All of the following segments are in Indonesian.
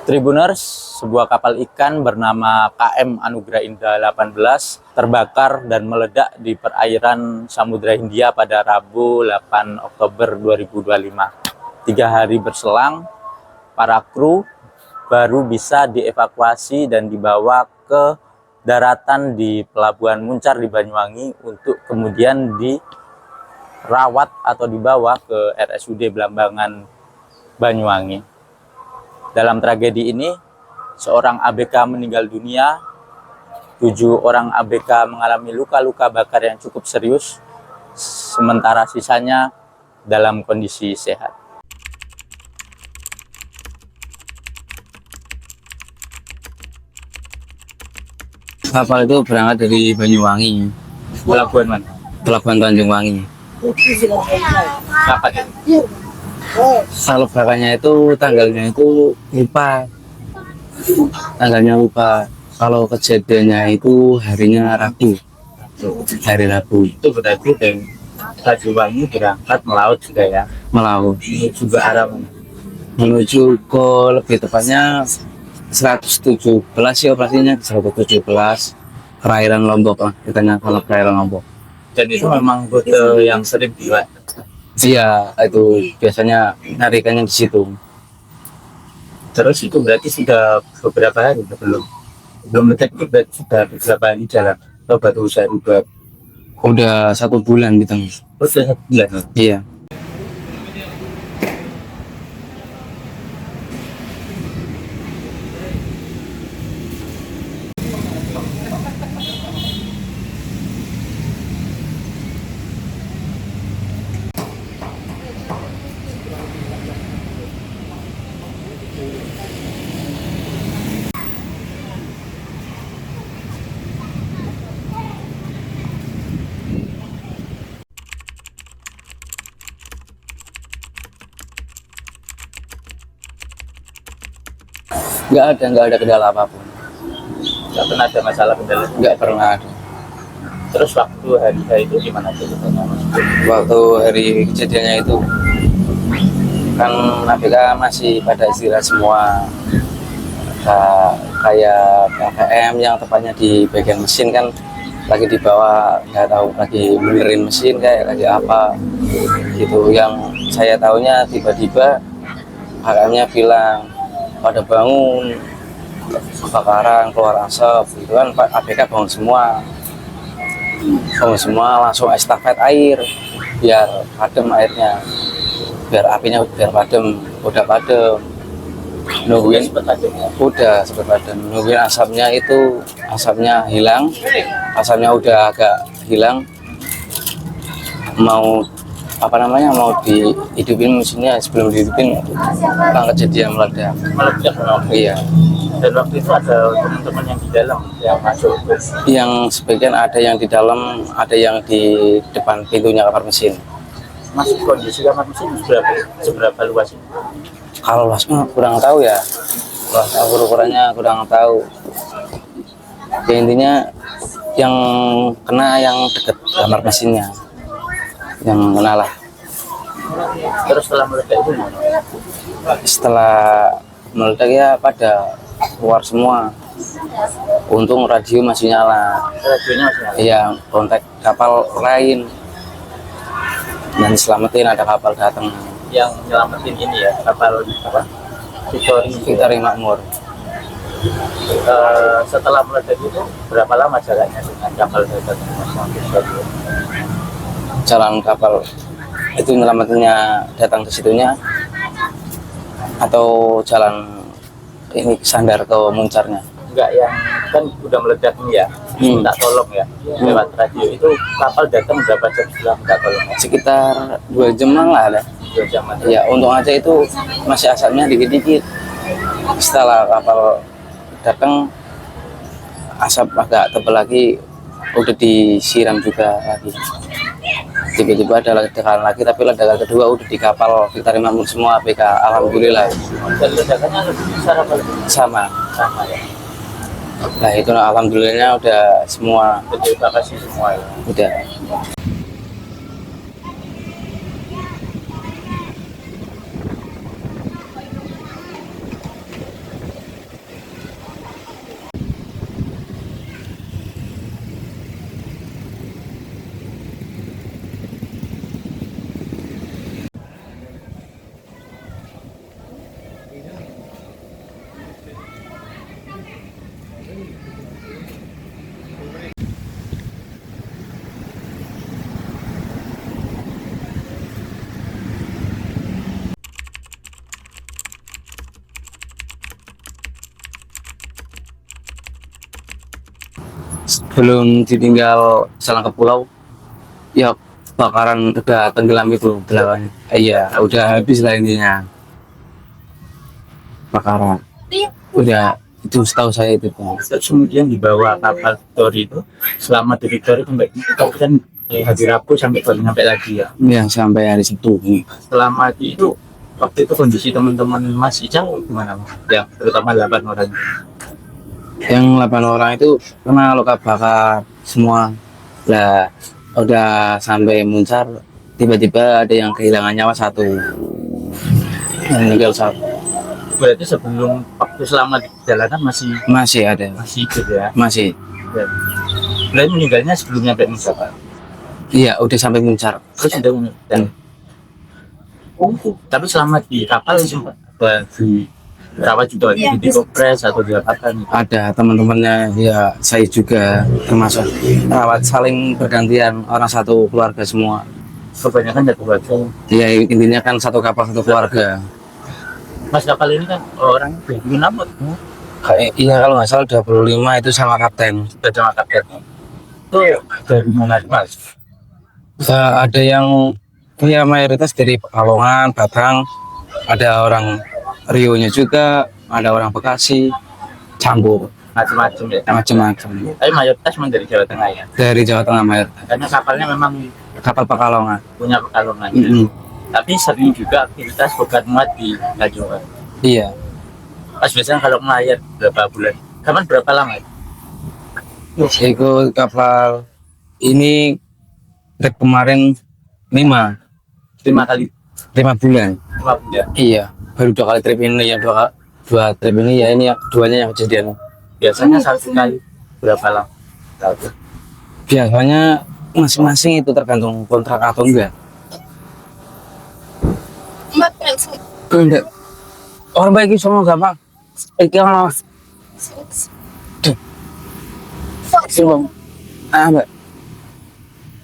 Tribuners, sebuah kapal ikan bernama KM Anugerah Indah 18 terbakar dan meledak di perairan Samudra Hindia pada Rabu 8 Oktober 2025. 3 hari berselang, para kru baru bisa dievakuasi dan dibawa ke daratan di Pelabuhan Muncar di Banyuwangi untuk kemudian dirawat atau dibawa ke RSUD Blambangan Banyuwangi. Dalam tragedi ini, seorang ABK meninggal dunia, 7 orang ABK mengalami luka-luka bakar yang cukup serius, sementara sisanya dalam kondisi sehat. Kapal itu berangkat dari Banyuwangi. Pelabuhan mana? Pelabuhan Tanjung Wangi. Kapan? Kalau bakarnya itu tanggalnya itu lupa. Tanggalnya lupa. Kalau kejadiannya itu harinya Rabu. Hari Rabu. Itu berarti dari Banyuwangi berangkat melaut juga ya? Melaut. Menuju ke arah mana? Menuju ke lebih tepatnya 117 ya, operasinya 117 perairan Lombok lah. Kitanya kalau perairan Lombok. Dan itu memang rute yang sering dibuat. Iya, itu biasanya narikannya di situ. Terus itu berarti sudah beberapa hari belum letak, itu berarti sudah beberapa hari jalan atau batu usaha juga. Udah 1 bulan gitu. Oh, sudah 1 bulan. Iya. Nggak ada kendala apapun. Nggak pernah ada masalah kendala? Nggak pernah ada. Terus waktu hari itu gimana ceritanya? Waktu hari kejadiannya itu kan ABK masih pada istirahat semua. Kayak KKM yang tepatnya di bagian mesin kan lagi di bawah, nggak tahu lagi benerin mesin kayak lagi apa gitu. Yang saya tahunya tiba-tiba KKM-nya bilang pada bangun, kebakaran, keluar asap gitu kan. ABK bangun semua langsung estafet air biar padam airnya, biar apinya biar padam. Udah padam, nungguin udah sempet padam, nungguin asapnya hilang. Asapnya udah agak hilang, mau dihidupin mesinnya. Sebelum dihidupin kejadian meledak. Iya. Dan waktu itu ada teman-teman yang di dalam yang masuk? Yang sebagian ada yang di dalam, ada yang di depan pintunya kamar mesin. Masih kondisi kamar mesin seberapa luas ini? Kalau luasnya kurang tahu ya, ukurannya kurang tahu. Ya, intinya yang kena yang deket kamar mesinnya, yang kena lah. Terus setelah meledak itu gimana? Setelah meledak ya pada keluar semua. Untung radio masih nyala. Radionya masih nyala? Iya, kontak kapal lain dan selamatin, ada kapal datang. yang nyelamatin ini ya, kapal apa? Victory Makmur. Setelah meledak itu berapa lama jaraknya dengan kapal darat Mas? Jalan kapal itu nyelamatinnya datang ke situnya atau jalan ini sandar ke muncarnya? Enggak, yang kan udah meledak nih ya, minta tolong ya lewat radio itu, kapal datang berapa jam setelah minta tolong? Sekitar 2 jam lah ada. 2 jam aja. Ya untung aja itu masih asapnya dikit-dikit. Setelah kapal datang asap agak tebal lagi, udah disiram juga lagi. Tiba-tiba ada ledakan lagi, tapi ledakan kedua udah di kapal Victory Makmur semua ABK. Alhamdulillah. Dan ledakannya lebih besar apa lebih Sama. sama ya? Nah itu alhamdulillahnya udah semua Dievakuasi semua ya. udah. Belum ditinggal selang ke pulau, ya bakaran udah tenggelam itu belakangnya. Iya, udah habis lah intinya. Bakaran. Udah, itu setahu saya itu Bang. Terus kemudian dibawa kapal Victory itu selama di Victory sampai kan hari Rabu sampai baru sampai lagi ya. Yang sampai hari Sabtu. Selama itu waktu itu kondisi teman-teman Mas Ijang gimana Mas? Ya terutama 8 orang. Yang 8 orang itu kena luka bakar semua. Lah, udah sampai muncar, tiba-tiba ada yang kehilangan nyawa 1. Meninggal 1. Berarti sebelum waktu selama di perjalanan Masih ada. masih hidup ya. Masih. Ya. Berarti meninggalnya sebelum nyampe Muncar Pak. Iya, udah sampai muncar. Terus udah meninggal. Tapi selama di kapal sempat dirawat juga di kompres atau diapakan? Ada teman-temannya, ya saya juga termasuk rawat, saling bergantian, orang satu keluarga semua. Kebanyakan satu keluarga. Ya intinya kan satu kapal satu keluarga. Mas, kapal ini kan orang 26 Iya kalau nggak salah 25 itu sama kapten. sudah sama kapten. Itu dari mana Mas? Ada yang ya mayoritas dari Pekalongan, Batang, ada orang Rio-nya juga, ada orang Bekasi, campur Macam-macam ya. macam-macam. Tapi mayoritas memang dari Jawa Tengah ya. Dari Jawa Tengah mayoritas. Karena kapalnya memang Kapal Pekalongan. punya Pekalongan. Tapi sering juga aktivitas bukan muat di Tanjung. Iya. Pas biasanya kalau melayar berapa bulan? Kapan berapa lama? Ikut kapal ini trip kemarin 5 5 kali 5 bulan. 5 bulan. Iya, baru 2 kali trip ini ya, dua duanya yang keduanya yang kejadian. Biasanya 1 kali berapa lama? Tahu. Biasanya masing-masing itu tergantung kontrak atau enggak. Enggak. Orang baik itu semua gampang. Iki ono. Sini, Mbak.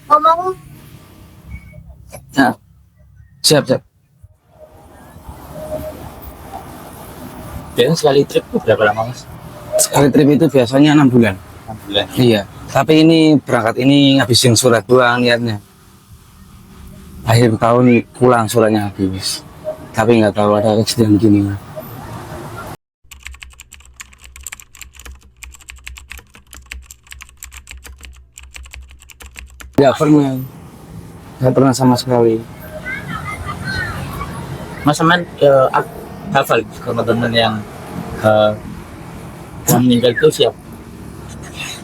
Ngomong Nah. Siap. Biasanya sekali trip itu berapa lama Mas? Sekali trip itu biasanya 6 bulan. 6 bulan. Iya. Tapi ini berangkat ini ngabisin surat doang niatnya. Akhir tahun pulang suratnya habis. Tapi nggak tahu ada kejadian gini. Nggak pernah sama sekali. Mas Aman hafal teman-teman yang meninggal itu siapa?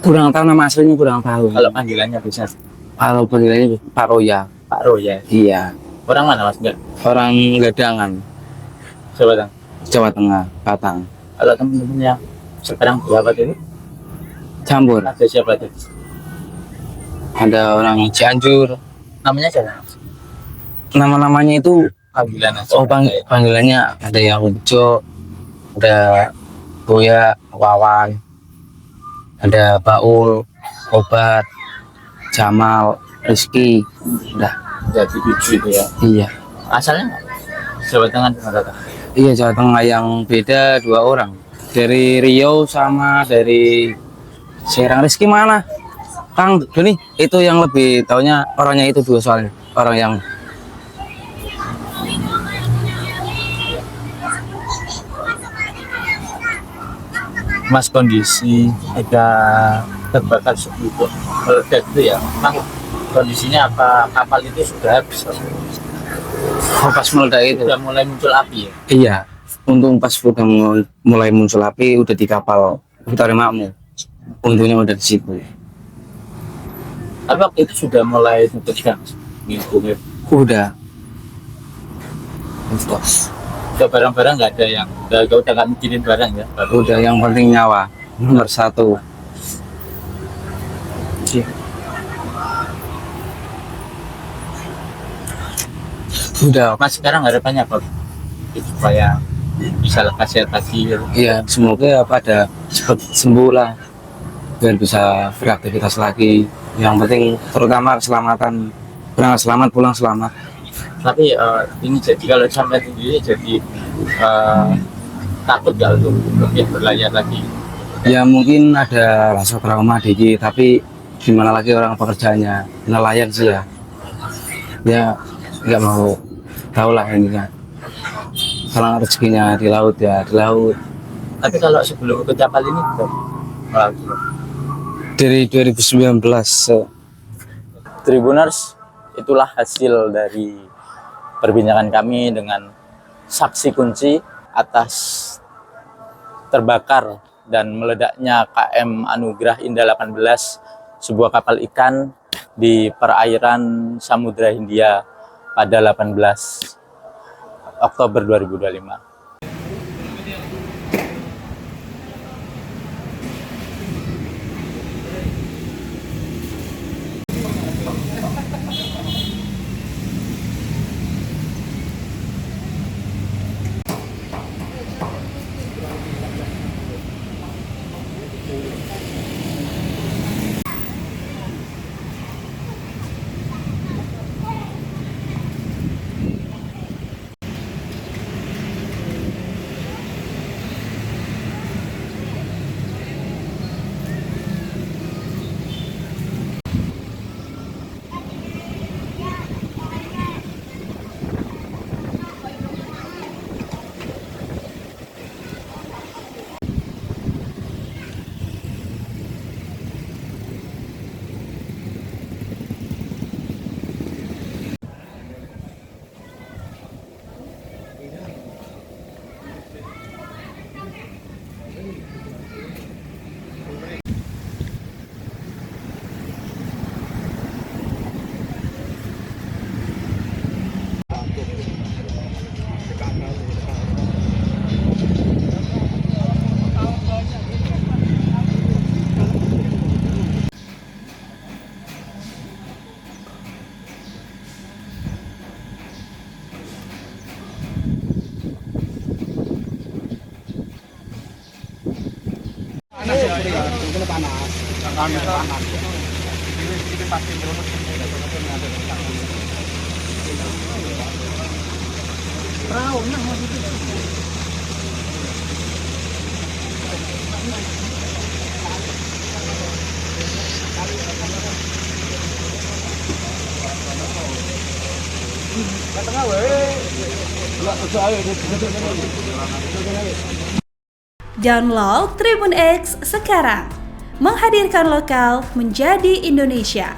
Kurang tahu nama aslinya, kurang tahu. Kalau panggilannya bisa Kalau panggilannya Pak Roya. Pak Roya. Iya. Orang mana Mas? Enggak. Orang Gadangan, Coba Bang. Jawa Tengah, Batang. Kalau teman-teman yang sekarang berapa ini? Campur. Ada siapa tuh? Ada orang Cianjur. Namanya siapa? Nama-namanya itu panggilan aja. Oh, panggilannya ada yang Ujo, ada Boya, Wawan, ada Baul, Obat, Jamal, Rizky. Udah. Jadi 7 itu ya. Iya. Asalnya Jawa Tengah di mana? Iya, Jawa Tengah, yang beda 2 orang. Dari Riau sama dari Serang. Rizky mana? Kang Doni, itu yang lebih taunya orangnya itu 2 soalnya. Orang yang Mas, kondisi ada terbakar sebelum meledak itu ya, memang kondisinya apa kapal itu sudah habis? pas meledak itu. Sudah mulai muncul api ya? Iya, untung pas udah mulai muncul api udah di kapal Victoria Makmur. Untungnya udah di situ. Tapi waktu itu sudah mulai deg-degan ngikutin. Udah. Udah barang-barang nggak ada yang udah nggak mikirin barang ya? Udah, yang penting nyawa nomor 1. Udah. Mas, sekarang harapannya apa? Supaya bisa lekas sehat lagi gitu. Iya, semoga pada cepat sembuh lah, biar bisa beraktivitas lagi. Yang penting terutama keselamatan, berangkat selamat, pulang selamat. Tapi ini jadi kalau sampai sendiri jadi takut gak untuk mungkin berlayar lagi? Ya mungkin ada rasa trauma dikit, tapi gimana lagi orang pekerjaannya nelayan sih ya. Ya nggak mau tahu lah ininya. Kalau rezekinya di laut ya di laut. Tapi kalau sebelum ke kapal ini belum melalui. Dari 2019. Tribuners, itulah hasil dari perbincangan kami dengan saksi kunci atas terbakar dan meledaknya KM Anugrah Indah 18, sebuah kapal ikan di perairan Samudra Hindia pada 18 Oktober 2025. Download Tribun X sekarang, menghadirkan lokal menjadi Indonesia.